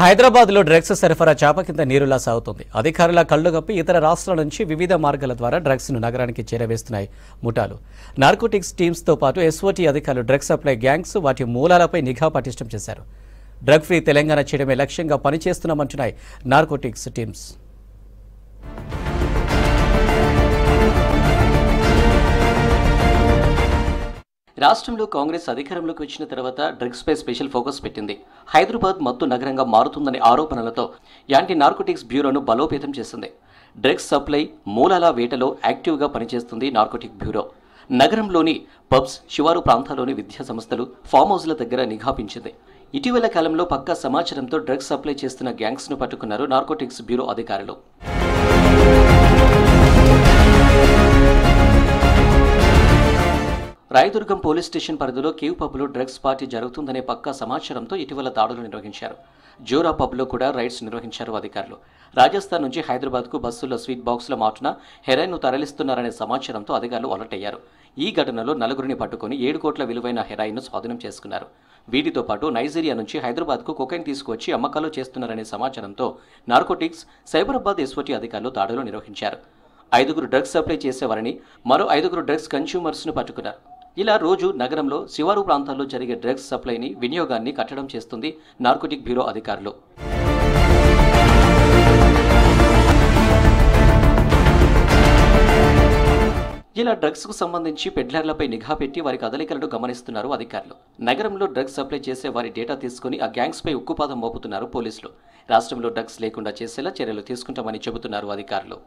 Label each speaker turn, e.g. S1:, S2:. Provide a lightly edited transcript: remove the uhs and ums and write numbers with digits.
S1: హైదరాబాద్లో డ్రగ్స్ సరఫరా చాప కింద నీరులా సాగుతోంది. అధికారుల కళ్లుగప్పి ఇతర రాష్ట్రాల నుంచి వివిధ మార్గాల ద్వారా డ్రగ్స్ను నగరానికి చేరవేస్తున్నాయి ముఠాలు. నార్కోటిక్స్ టీమ్స్తో పాటు ఎస్ఓటీ అధికారులు డ్రగ్స్ సప్లై గ్యాంగ్స్ వాటి మూలాలపై నిఘా పటిష్టం చేశారు. డ్రగ్ ఫ్రీ తెలంగాణ చేయడమే లక్ష్యంగా పనిచేస్తున్నామంటున్నాయి నార్కోటిక్స్ టీమ్స్. రాష్ట్రంలో కాంగ్రెస్ అధికారంలోకి వచ్చిన తర్వాత డ్రగ్స్ పై స్పెషల్ ఫోకస్ పెట్టింది. హైదరాబాద్ మత్తు నగరంగా మారుతుందనే ఆరోపణలతో యాంటీ నార్కోటిక్స్ బ్యూరోను బలోపేతం చేసింది. డ్రగ్స్ సప్లై మూలాల వేటలో యాక్టివ్గా పనిచేస్తుంది నార్కోటిక్ బ్యూరో. నగరంలోని పబ్స్, శివారు ప్రాంతాల్లోని విద్యా సంస్థలు, ఫామ్ హౌస్ల దగ్గర నిఘా పెంచింది. ఇటీవల కాలంలో పక్కా సమాచారంతో డ్రగ్స్ సప్లై చేస్తున్న గ్యాంగ్స్ను పట్టుకున్నారు నార్కోటిక్స్ బ్యూరో అధికారులు. రాయదుర్గం పోలీస్ స్టేషన్ పరిధిలో కేవ్ పబ్లో డ్రగ్స్ పార్టీ జరుగుతుందనే పక్కా సమాచారంతో ఇటీవల దాడులు నిర్వహించారు. జోరా పబ్లో కూడా రైడ్స్ నిర్వహించారు అధికారులు. రాజస్థాన్ నుంచి హైదరాబాద్కు బస్సుల్లో స్వీట్ బాక్సుల మాటున హెరాయిన్ను తరలిస్తున్నారనే సమాచారంతో అధికారులు అలర్ట్ అయ్యారు. ఈ ఘటనలో నలుగురిని పట్టుకుని 7 కోట్ల విలువైన హెరాయిన్ను స్వాధీనం చేసుకున్నారు. వీటితో పాటు నైజీరియా నుంచి హైదరాబాద్కు కొకైన్ తీసుకువచ్చి అమ్మకాలు చేస్తున్నారనే సమాచారంతో నార్కోటిక్స్, సైబరాబాద్ ఎస్ఓటీ అధికారులు దాడులు నిర్వహించారు. 5 డ్రగ్స్ సప్లై చేసేవారని, మరో 5 డ్రగ్స్ కన్స్యూమర్స్ను పట్టుకున్నారు. ఇలా రోజు నగరంలో శివారు ప్రాంతాల్లో జరిగే డ్రగ్స్ సప్లైని, వినియోగాన్ని కట్టడం చేస్తుంది నార్కోటిక్ బ్యూరో అధికారులు. ఇలా డ్రగ్స్కు సంబంధించి పెడ్లర్లపై నిఘా పెట్టి వారి కదలికలను గమనిస్తున్నారు అధికారులు. నగరంలో డ్రగ్స్ సప్లై చేసే వారి డేటా తీసుకుని ఆ గ్యాంగ్స్పై ఉక్కుపాదం మోపుతున్నారు పోలీసులు. రాష్ట్రంలో డ్రగ్స్ లేకుండా చేసేలా చర్యలు తీసుకుంటామని చెబుతున్నారు అధికారులు.